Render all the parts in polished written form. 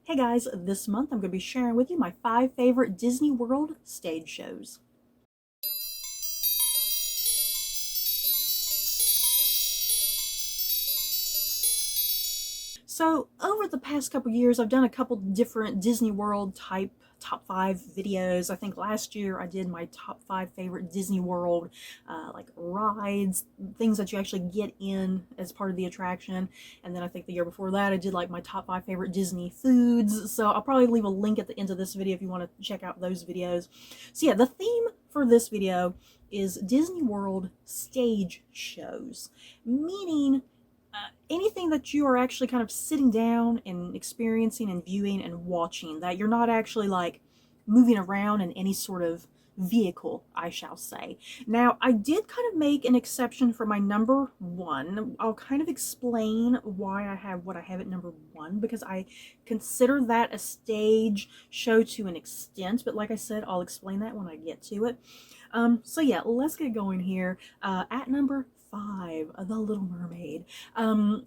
Hey guys, this month I'm going to be sharing with you my 5 favorite Disney World stage shows. So over the past couple years, I've done a couple different Disney World type top 5 videos. I think last year I did my top 5 favorite Disney World like rides, things that you actually get in as part of the attraction. And then I think the year before that I did like my top 5 favorite Disney foods. So I'll probably leave a link at the end of this video if you want to check out those videos. So yeah, the theme for this video is Disney World stage shows, meaning anything that you are actually kind of sitting down and experiencing and viewing and watching, that you're not actually like moving around in any sort of vehicle, I shall say. Now, I did kind of make an exception for my number 1. I'll kind of explain why I have what I have at number 1, because I consider that a stage show to an extent, but like I said, I'll explain that when I get to it. So yeah, let's get going here. At number 5, The Little Mermaid.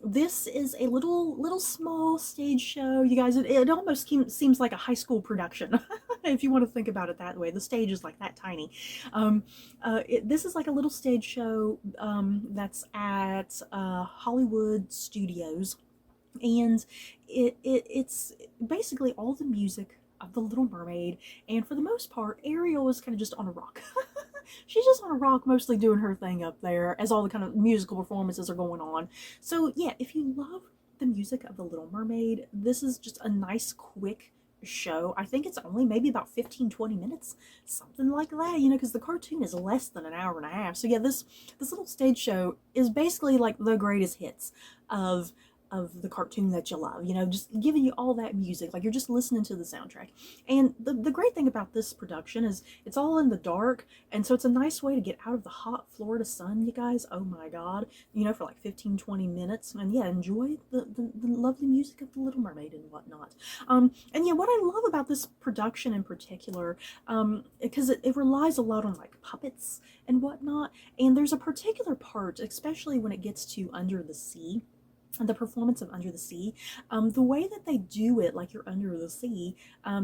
This is a little small stage show, you guys. It almost seems like a high school production, if you want to think about it that way. The stage is like that tiny. This is like a little stage show that's at Hollywood Studios, and it's basically all the music of The Little Mermaid, and for the most part, Ariel is kind of just on a rock. She's just on a rock, mostly doing her thing up there as all the kind of musical performances are going on. So yeah, if you love the music of The Little Mermaid, this is just a nice, quick show. I think it's only maybe about 15-20 minutes, something like that, you know, because the cartoon is less than an hour and a half. So yeah, this little stage show is basically like the greatest hits of the cartoon that you love, you know, just giving you all that music, like you're just listening to the soundtrack. And the great thing about this production is it's all in the dark, and so it's a nice way to get out of the hot Florida sun, you guys. Oh my god, you know, for like 15-20 minutes, and yeah, enjoy the lovely music of The Little Mermaid and whatnot. And yeah, what I love about this production in particular, because it relies a lot on like puppets and whatnot, and there's a particular part, especially when it gets to Under the Sea, the performance of Under the Sea, the way that they do it, like you're under the sea,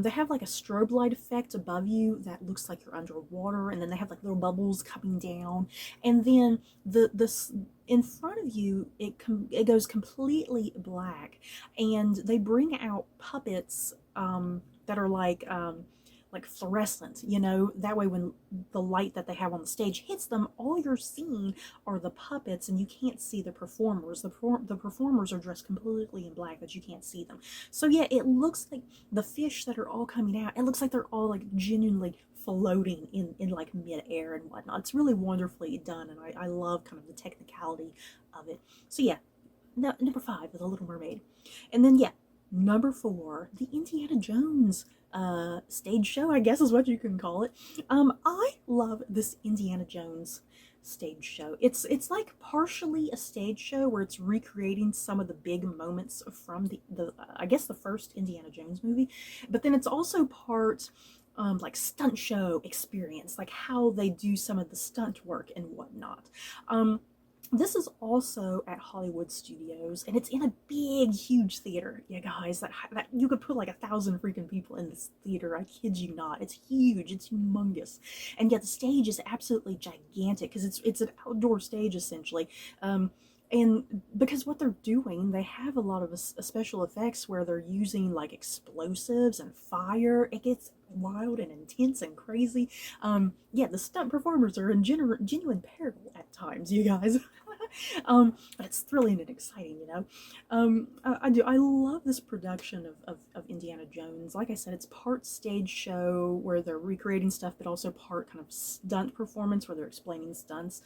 they have like a strobe light effect above you that looks like you're underwater, and then they have like little bubbles coming down, and then this in front of you, it goes completely black, and they bring out puppets that are like fluorescent, you know, that way when the light that they have on the stage hits them, all you're seeing are the puppets, and you can't see the performers. The performers are dressed completely in black, that you can't see them. So yeah, it looks like the fish that are all coming out, it looks like they're all like genuinely floating in like mid-air and whatnot. It's really wonderfully done, and I love kind of the technicality of it. So yeah, number 5, The Little Mermaid. And then yeah, number 4, the Indiana Jones stage show, I guess is what you can call it. I love this Indiana Jones stage show. It's like partially a stage show where it's recreating some of the big moments from the I guess the first Indiana Jones movie, but then it's also part like stunt show experience, like how they do some of the stunt work and whatnot. This is also at Hollywood Studios, and it's in a big, huge theater, you guys. That you could put like 1,000 freaking people in this theater. I kid you not. It's huge. It's humongous, and yet the stage is absolutely gigantic because it's an outdoor stage essentially. And because what they're doing, they have a lot of special effects where they're using like explosives and fire. It gets wild and intense and crazy. Yeah, the stunt performers are in genuine peril at times, you guys. But it's thrilling and exciting, you know. I love this production of Indiana Jones. Like I said, it's part stage show where they're recreating stuff, but also part kind of stunt performance where they're explaining stunts.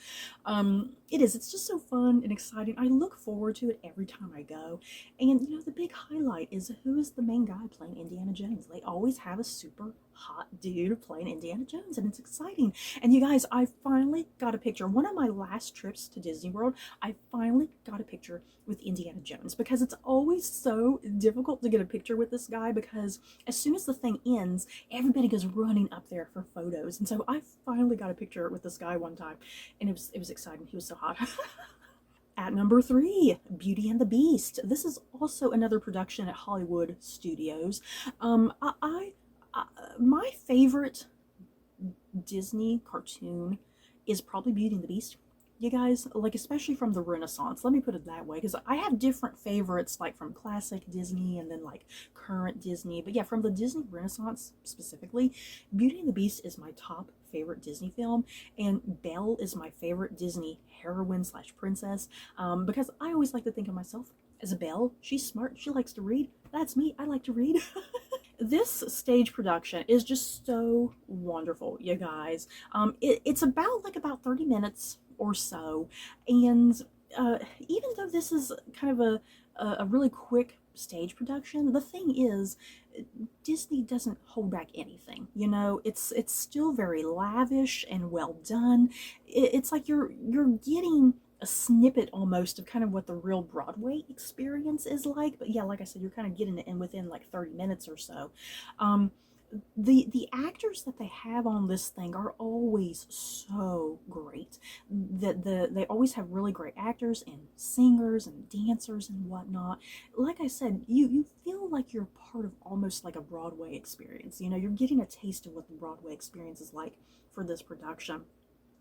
It's just so fun and exciting. I look forward to it every time I go. And you know, the big highlight is who is the main guy playing Indiana Jones. They always have a super hot dude playing Indiana Jones, and it's exciting. And you guys, I finally got a picture. One of my last trips to Disney World, I finally got a picture with Indiana Jones, because it's always so difficult to get a picture with this guy, because as soon as the thing ends, everybody goes running up there for photos. And so I finally got a picture with this guy one time, and it was exciting. He was so hot. At number 3, Beauty and the Beast. This is also another production at Hollywood Studios. I my favorite Disney cartoon is probably Beauty and the Beast. You guys, like, especially from the Renaissance, let me put it that way, because I have different favorites, like from classic Disney and then like current Disney. But yeah, from the Disney Renaissance specifically, Beauty and the Beast is my top favorite Disney film, and Belle is my favorite Disney heroine slash princess, because I always like to think of myself as a Belle. She's smart, she likes to read. That's me, I like to read. This stage production is just so wonderful, you guys. It's about 30 minutes or so, and even though this is kind of a really quick stage production, the thing is, Disney doesn't hold back anything. You know, it's still very lavish and well done. It's like you're getting a snippet almost of kind of what the real Broadway experience is like. But yeah, like I said, you're kind of getting it in within like 30 minutes or so. Um, the actors that they have on this thing are always so great. They always have really great actors and singers and dancers and whatnot. Like I said, you feel like you're part of almost like a Broadway experience. You know, you're getting a taste of what the Broadway experience is like for this production.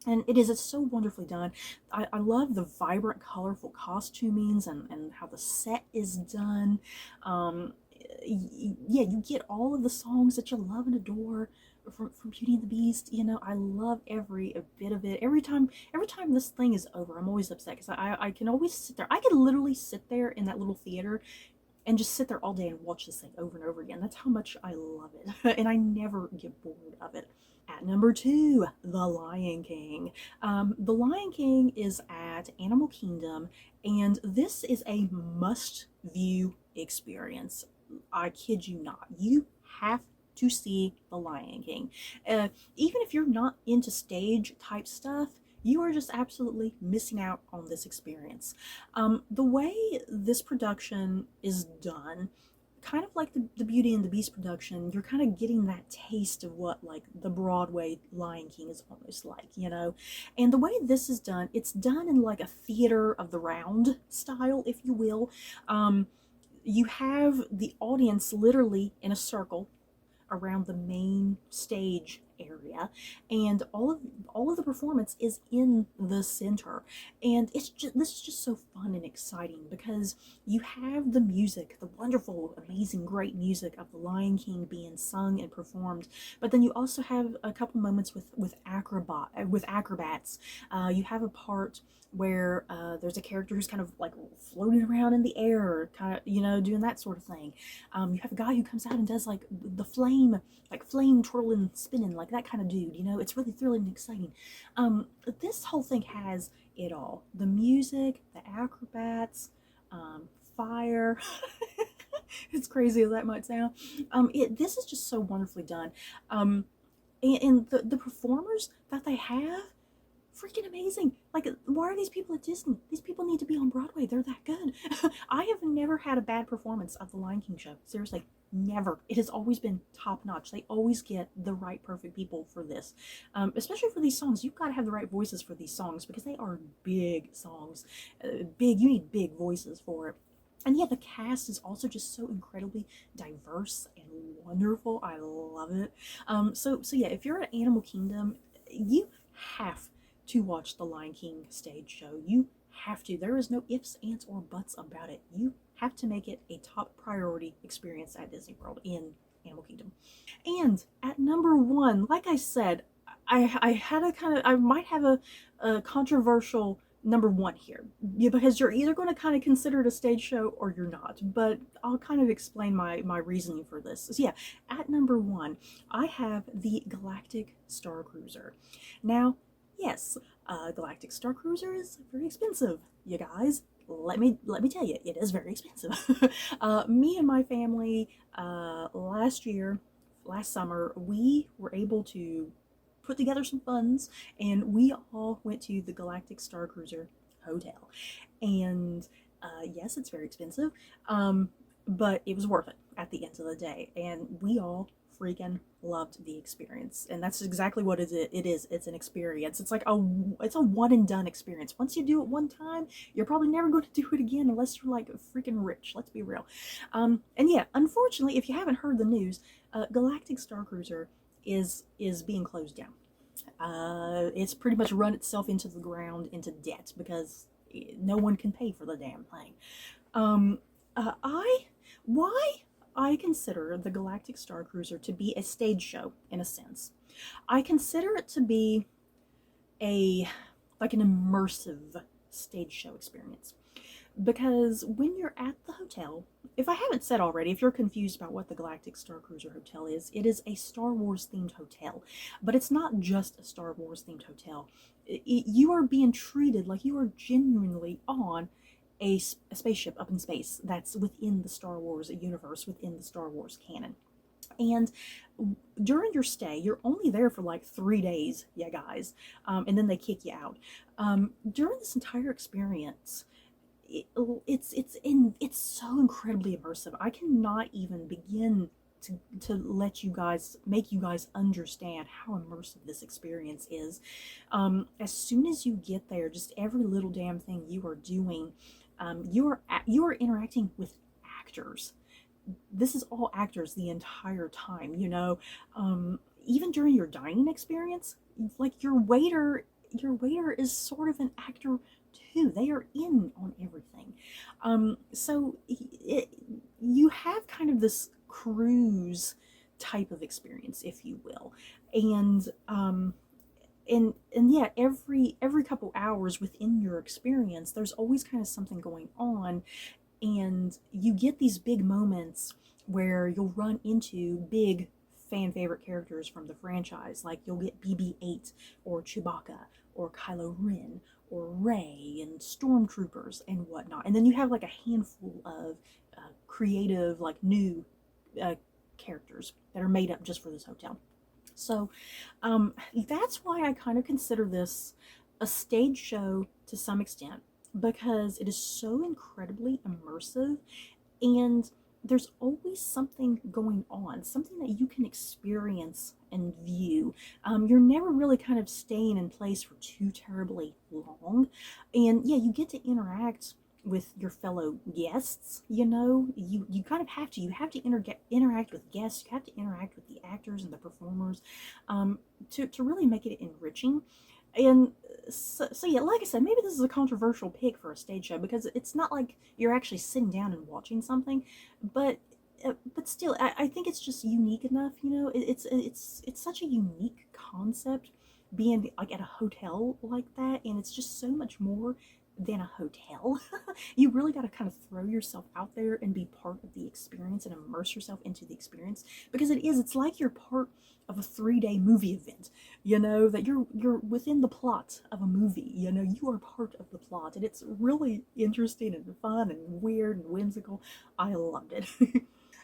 And it's so wonderfully done. I love the vibrant, colorful costumings and how the set is done. Yeah, you get all of the songs that you love and adore from Beauty and the Beast. You know, I love every bit of it. Every time this thing is over, I'm always upset because I can always sit there. I could literally sit there in that little theater and just sit there all day and watch this thing over and over again. That's how much I love it. And I never get bored of it. At number 2, The Lion King. The Lion King is at Animal Kingdom, and this is a must-view experience. I kid you not. You have to see The Lion King. Even if you're not into stage type stuff, you are just absolutely missing out on this experience. The way this production is done, kind of like the Beauty and the Beast production, you're kind of getting that taste of what like the Broadway Lion King is almost like, you know. And the way this is done, it's done in like a theater of the round style, if you will. You have the audience literally in a circle around the main stage area, and all of the performance is in the center. And this is just so fun and exciting because you have the music, the wonderful, amazing, great music of the Lion King being sung and performed, but then you also have a couple moments with acrobats. You have a part where there's a character who's kind of like floating around in the air, kind of, you know, doing that sort of thing. You have a guy who comes out and does like the flame twirling, spinning, like that kind of dude, you know. It's really thrilling and exciting. This whole thing has it all: the music, the acrobats, fire. As crazy as that might sound, this is just so wonderfully done. And the performers that they have, freaking amazing. Like, why are these people at Disney? These people need to be on Broadway. They're that good. I have never had a bad performance of the Lion King show. Seriously, never. It has always been top notch. They always get the right perfect people for this. Especially for these songs. You've got to have the right voices for these songs because they are big songs. You need big voices for it. And yeah, the cast is also just so incredibly diverse and wonderful. I love it. So yeah, if you're at Animal Kingdom, you have to watch the Lion King stage show. You have to. There is no ifs, ands, or buts about it. You have to make it a top priority experience at Disney World in Animal Kingdom. And at number 1, like I said, I might have a controversial number 1 here, because you're either going to kind of consider it a stage show or you're not, but I'll kind of explain my reasoning for this. So yeah, at number 1, I have the Galactic Star Cruiser. Now, yes, Galactic Star Cruiser is very expensive, you guys. Let me tell you, it is very expensive. Me and my family, last summer, we were able to put together some funds, and we all went to the Galactic Star Cruiser hotel. And yes, it's very expensive, but it was worth it. at the end of the day, and we all freaking loved the experience. And that's exactly what it is. It's an experience. It's like it's a one and done experience. Once you do it one time, you're probably never going to do it again unless you're like freaking rich. Let's be real. And yeah, unfortunately, if you haven't heard the news, Galactic Star Cruiser is being closed down. It's pretty much run itself into the ground, into debt, because no one can pay for the damn thing. Why I consider the Galactic Star Cruiser to be a stage show, in a sense. I consider it to be like an immersive stage show experience. Because when you're at the hotel, if I haven't said already, if you're confused about what the Galactic Star Cruiser Hotel is, it is a Star Wars themed hotel. But it's not just a Star Wars themed hotel. You are being treated like you are genuinely on a spaceship up in space that's within the Star Wars universe, within the Star Wars canon. And during your stay, you're only there for like 3 days, yeah, guys, and then they kick you out. During this entire experience, it's so incredibly immersive. I cannot even begin to make you guys understand how immersive this experience is. As soon as you get there, just every little damn thing you are doing, you are interacting with actors. This is all actors the entire time, you know. Even during your dining experience, like your waiter is sort of an actor too. They are in on everything. So you have kind of this cruise type of experience, if you will. And yeah, every couple hours within your experience, there's always kind of something going on, and you get these big moments where you'll run into big fan favorite characters from the franchise. Like you'll get BB-8 or Chewbacca or Kylo Ren or Rey and stormtroopers and whatnot. And then you have like a handful of creative, like new characters that are made up just for this hotel. So that's why I kind of consider this a stage show to some extent, because it is so incredibly immersive, and there's always something going on, something that you can experience and view. You're never really kind of staying in place for too terribly long. And yeah, you get to interact with your fellow guests, you know. You kind of have to. You have to interact with guests. You have to interact with the actors and the performers to really make it enriching. And so yeah, like I said, maybe this is a controversial pick for a stage show, because it's not like you're actually sitting down and watching something, but still, I think it's just unique enough, you know. It's such a unique concept, being like at a hotel like that, and it's just so much more than a hotel. You really got to kind of throw yourself out there and be part of the experience and immerse yourself into the experience, because it's like you're part of a 3-day movie event, you know, that you're within the plot of a movie, you know. You are part of the plot, and it's really interesting and fun and weird and whimsical. I loved it.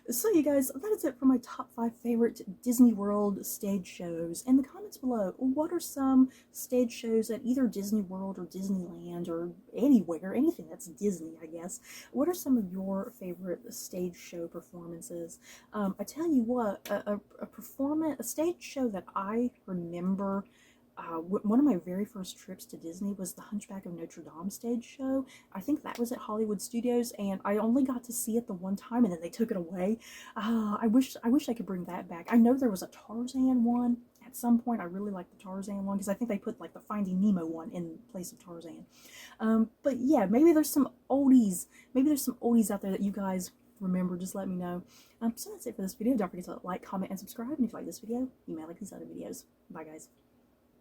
So you guys, that is it for my top 5 favorite Disney World stage shows. In the comments below, what are some stage shows at either Disney World or Disneyland or anywhere, anything that's Disney, I guess. What are some of your favorite stage show performances? I tell you what, a stage show that I remember, one of my very first trips to Disney was the Hunchback of Notre Dame stage show. I think that was at Hollywood Studios, and I only got to see it the one time, and then they took it away. I wish I could bring that back. I know there was a Tarzan one at some point. I really liked the Tarzan one, because I think they put like the Finding Nemo one in place of Tarzan. But yeah, maybe there's some oldies. Maybe there's some oldies out there that you guys remember. Just let me know. So that's it for this video. Don't forget to like, comment, and subscribe. And if you like this video, you may like these other videos. Bye, guys.